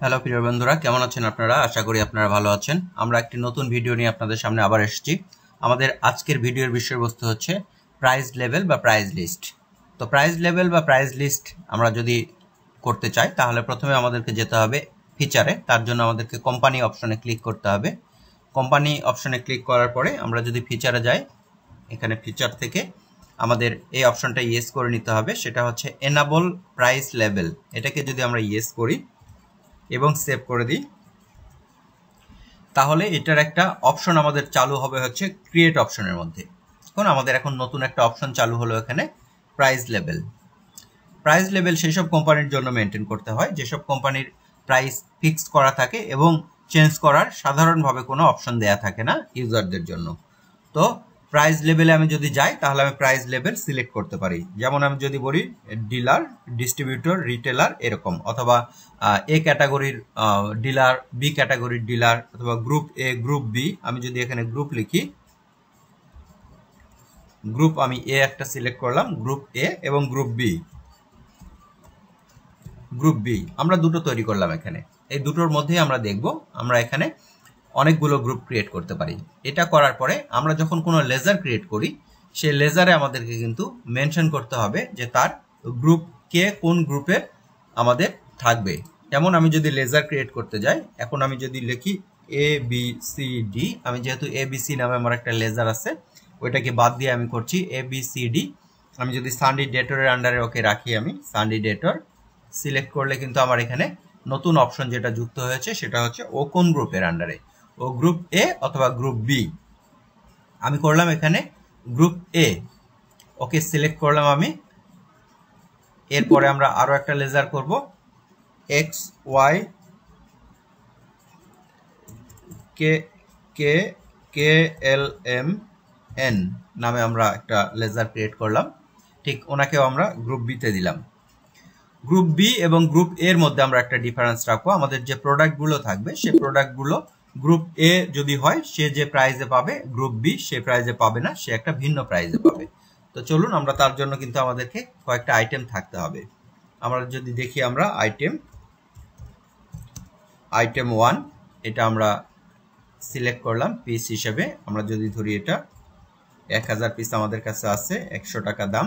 Hello প্রিয় বন্ধুরা, কেমন আছেন আপনারা? আশা করি আপনারা ভালো আছেন। আমরা একটি নতুন ভিডিও নিয়ে আপনাদের সামনে আবার এসেছি। আমাদের আজকের ভিডিওর বিষয়বস্তু হচ্ছে প্রাইস লেভেল বা প্রাইস লিস্ট। তো প্রাইস লেভেল বা প্রাইস লিস্ট আমরা যদি করতে চাই তাহলে প্রথমে আমাদেরকে যেতে হবে ফিচারে। তার জন্য আমাদেরকে কোম্পানি অপশনে ক্লিক করতে হবে। কোম্পানি অপশনে ক্লিক করার পরে আমরা যদি ফিচারে যাই, এখানে ফিচার থেকে আমাদের এই অপশনটা ইয়েস করে নিতে হবে। সেটা হচ্ছে এনাবল প্রাইস লেভেল। এটাকে যদি আমরা ইয়েস করি এবং সেভ করে দিই, তাহলে এটার একটা অপশন আমাদের চালু হবে হচ্ছে ক্রিয়েট অপশনের মধ্যে। এখন নতুন একটা অপশন চালু হলো এখানে প্রাইস লেভেল। প্রাইস লেভেল সেই সব কোম্পানির জন্য মেনটেন করতে হয় যেসব কোম্পানির প্রাইস ফিক্সড করা থাকে এবং চেঞ্জ করার সাধারণভাবে কোনো অপশন দেয়া থাকে না ইউজারদের জন্য। তো প্রাইস লেভেলে আমি যদি যাই তাহলে আমি প্রাইস লেভেল সিলেক্ট করতে পারি। যেমন আমি যদি বলি ডিলার, ডিস্ট্রিবিউটর, রিটেলার এরকম, অথবা এ ক্যাটাগরির ডিলার, বি ক্যাটাগরির ডিলার, অথবা গ্রুপ এ, গ্রুপ বি। আমি যদি এখানে গ্রুপ লিখি, গ্রুপ আমি এ একটা সিলেক্ট করলাম, গ্রুপ এ এবং গ্রুপ বি। গ্রুপ বি আমরা দুটো তৈরি করলাম এখানে। এই দুটোর মধ্যেই আমরা দেখব আমরা এখানে অনেকগুলো গ্রুপ ক্রিয়েট করতে পারি। এটা করার পরে আমরা যখন কোনো লেজার ক্রিয়েট করি, সেই লেজারে আমাদেরকে কিন্তু মেনশন করতে হবে যে তার গ্রুপ কে কোন গ্রুপে আমাদের থাকবে। যেমন আমি যদি লেজার ক্রিয়েট করতে যাই, এখন আমি যদি লিখি এ বি সি ডি, আমি যেহেতু এ বি সি নামে আমার একটা লেজার আছে, ওইটাকে বাদ দিয়ে আমি করছি এ বি সি ডি। আমি যদি সানডে ডেটরের আন্ডারে ওকে রাখি, আমি সানডে ডেটর সিলেক্ট করলে কিন্তু আমার এখানে নতুন অপশন যেটা যুক্ত হয়েছে সেটা হচ্ছে ও কোন গ্রুপের আন্ডারে, ও গ্রুপ এ অথবা গ্রুপ বি। আমি করলাম এখানে গ্রুপ এ, ওকে সিলেক্ট করলাম আমি। এরপরে আমরা আরো একটা লেজার করব, এক্স ওয়াই কে কে কে এল এম এন নামে আমরা একটা লেজার ক্রিয়েট করলাম। ঠিক ওনাকেও আমরা গ্রুপ বিতে দিলাম। গ্রুপ বি এবং গ্রুপ এর মধ্যে আমরা একটা ডিফারেন্স রাখবো। আমাদের যে প্রোডাক্টগুলো থাকবে সেই প্রোডাক্টগুলো গ্রুপ এ যদি হয় সে যে প্রাইজে পাবে, গ্রুপ বি সে প্রাইজে পাবে না, সে একটা ভিন্ন প্রাইজে পাবে। তো চলুন, আমরা তার জন্য কিন্তু আমাদেরকে কয়েকটা আইটেম থাকতে হবে। আমরা যদি দেখি, আমরা আইটেম 1 এটা আমরা সিলেক্ট করলাম পিস হিসেবে। আমরা যদি ধরি এটা 1000 পিস আমাদের কাছে আছে, 100 টাকা দাম।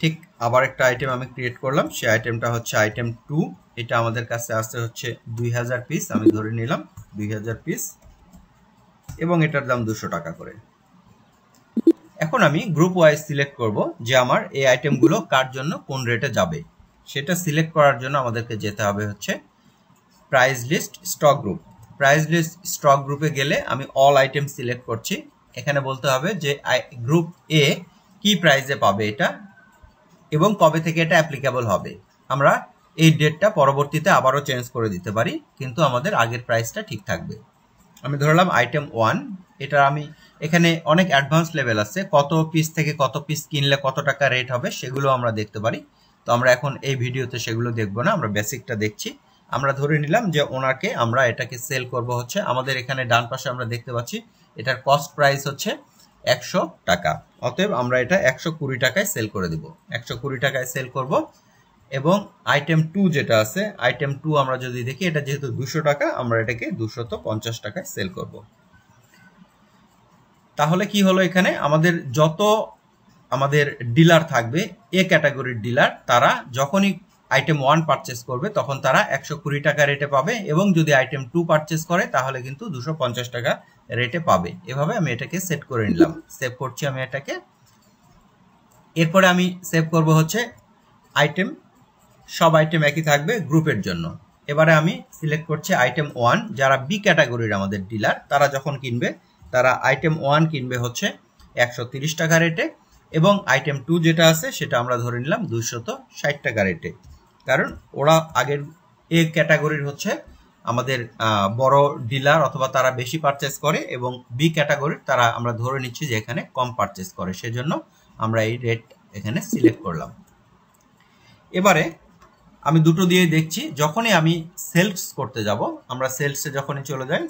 ঠিক আবার একটা আইটেম আমি ক্রিয়েট করলাম, সেই আইটেমটা হচ্ছে আইটেম 2। এটা আমাদের কাছে আছে হচ্ছে 2000 পিস, আমি ধরে নিলাম 2000 পিস, এবং এটার দাম 200 টাকা করে। এখন আমি গ্রুপ ওয়াইজ সিলেক্ট করব যে আমার এই আইটেমগুলো কার জন্য কোন রেটে যাবে। সেটা সিলেক্ট করার জন্য আমাদেরকে যেতে হবে হচ্ছে price list stock group. Price list stock গ্রুপে গেলে আমি অল আইটেম সিলেক্ট করছি। এখানে বলতে হবে যে গ্রুপ এ কি প্রাইসে পাবে এটা এবং কবে থেকে এটা অ্যাপ্লিকেবল হবে। আমরা এই ডেটটা পরবর্তীতে আবারও চেঞ্জ করে দিতে পারি, কিন্তু আমাদের আগের প্রাইসটা ঠিক থাকবে। আমি ধরলাম আইটেম 1। এটা আমি এখানে অনেক অ্যাডভান্স লেভেল আছে, কত পিস থেকে কত পিস কিনলে কত টাকা রেট হবে সেগুলো আমরা দেখতে পারি। তো আমরা এখন এই ভিডিওতে সেগুলো দেখবো না, আমরা বেসিকটা দেখছি। আমরা ধরে নিলাম যে ওনাকে আমরা এটাকে সেল করব হচ্ছে, আমাদের এখানে ডান পাশে আমরা দেখতে পাচ্ছি এটার কস্ট প্রাইস হচ্ছে 100 টাকা। অতএব আমরা এটা 120 টাকায় সেল করে দিব। 120 টাকায় সেল করব। এবং আইটেম 2 যেটা আছে, আইটেম 2 আমরা যদি দেখি, এটা যেহেতু 200 টাকা, আমরা এটাকে 250 টাকায় সেল করব। তাহলে কি হলো, এখানে আমাদের ডিলার থাকবে, এ ক্যাটাগরির ডিলার, তারা যখনই আইটেম 1 পারচেস করবে তখন তারা 120 টাকা রেটে পাবে, এবং যদি আইটেম 2 পারচেস করে তাহলে কিন্তু 250 টাকা রেটে পাবে। এভাবে আমি এটাকে সেট করে নিলাম। সেভ করছি আমি এটাকে। এরপরে আমি সেভ করব হচ্ছে আইটেম, সব আইটেম একই থাকবে গ্রুপের জন্য। এবারে আমি সিলেক্ট করছি আইটেম 1। যারা বি ক্যাটাগরির আমাদের ডিলার, তারা যখন কিনবে, তারা আইটেম 1 কিনবে হচ্ছে 130 টাকা রেটে, এবং আইটেম 2 যেটা আছে সেটা আমরা ধরে নিলাম 260 টাকা রেটে। কারণ ওরা আগের এ ক্যাটাগরির হচ্ছে আমাদের বড় ডিলার, অথবা তারা বেশি পারচেস করে, এবং বি ক্যাটাগরির তারা আমরা ধরে নিচ্ছি যে এখানে কম পারচেস করে, সেজন্য আমরা এই রেট এখানে সিলেক্ট করলাম। এবারে আমি দুটো দিয়ে দেখছি, যখনই আমি সেলস করতে যাব, আমরা সেলসে যখনই চলে যাই,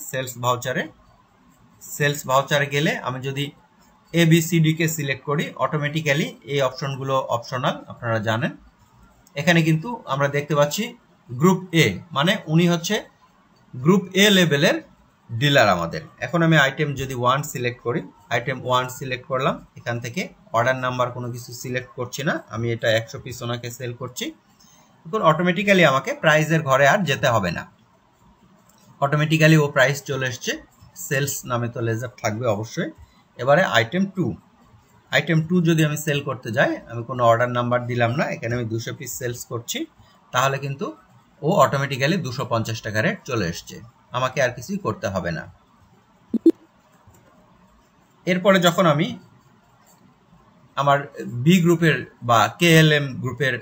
সেলস ভাউচারে গেলে আমি যদি ABCD কে সিলেক্ট করি, অটোমেটিক্যালি এই অপশনগুলো অপশনাল, আপনারা জানেন। এখানে কিন্তু আমরা দেখতে পাচ্ছি গ্রুপ এ, মানে উনি হচ্ছে গ্রুপ এ লেভেলের ডিলার আমাদের। এখন আমি আইটেম যদি 1 সিলেক্ট করি, আইটেম 1 সিলেক্ট করলাম, এখান থেকে অর্ডার নাম্বার কোনো কিছু সিলেক্ট করছি না, আমি এটা 100 পিস ওনাকে সেল করছি। এখন অটোমেটিক্যালি আমাকে প্রাইসের ঘরে আর যেতে হবে না, অটোমেটিক্যালি ও প্রাইস চলে এসছে। সেলস নামে তো লেজার থাকবে অবশ্যই। এবারে আইটেম 2, আইটেম 2 যদি আমি সেল করতে যাই, আমি কোনো অর্ডার নাম্বার দিলাম না, এখানে আমি 200 পিস সেলস করছি, তাহলে কিন্তু ও অটোমেটিক্যালি 250 টাকা রেট চলে এসছে, আমাকে আর কিছুই করতে হবে না। এরপরে যখন আমি আমার বি গ্রুপের বা কেএলএম গ্রুপের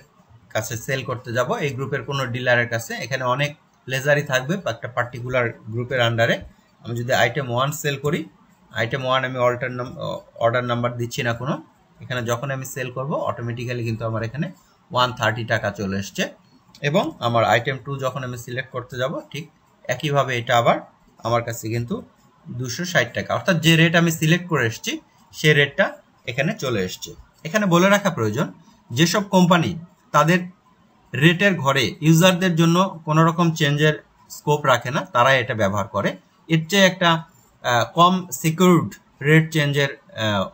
কাছে সেল করতে যাব, এই গ্রুপের কোনো ডিলারের কাছে, এখানে অনেক লেজারই থাকবে একটা পার্টিকুলার গ্রুপের আন্ডারে। আমি যদি আইটেম 1 সেল করি, আইটেম 1 আমি অর্ডার নাম্বার দিচ্ছি না কোনো, এখানে যখন আমি সেল করব অটোমেটিক্যালি কিন্তু আমার এখানে 130 টাকা চলে এসছে। এবং আমার আইটেম 2 যখন আমি সিলেক্ট করতে যাব, ঠিক একইভাবে এটা আবার আমার কাছে কিন্তু 260 টাকা, অর্থাৎ যে রেট আমি সিলেক্ট করে এসেছি সেই রেটটা এখানে চলে এসছে। এখানে বলে রাখা প্রয়োজন, যেসব কোম্পানি তাদের রেটের ঘরে ইউজারদের জন্য কোনো রকম চেঞ্জের স্কোপ রাখে না, তারা এটা ব্যবহার করে। এর চেয়ে একটা কম সিকিউরড রেট চেঞ্জের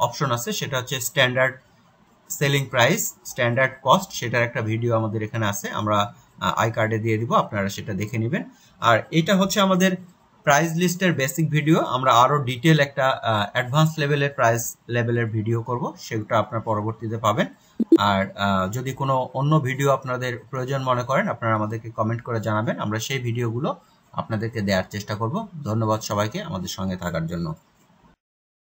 অপশন আছে, সেটা হচ্ছে standard selling price, standard cost, সেটার একটা ভিডিও আমাদের এখানে আছে, আমরা আই কার্ডে দিয়ে দিব, আপনারা সেটা দেখে নেবেন। আর এটা হচ্ছে আমাদের প্রাইস লিস্টের বেসিক ভিডিও, আমরা আরো ডিটেল একটা অ্যাডভান্স লেভেলের প্রাইস লেভেলের ভিডিও করব, সেটা আপনারা পরবর্তীতে পাবেন। আর যদি কোনো অন্য ভিডিও আপনাদের প্রয়োজন মনে করেন, আপনারা আমাদেরকে কমেন্ট করে জানাবেন, আমরা সেই ভিডিওগুলো আপনাদেরকে দেওয়ার চেষ্টা করব। ধন্যবাদ সবাইকে আমাদের সঙ্গে থাকার জন্য।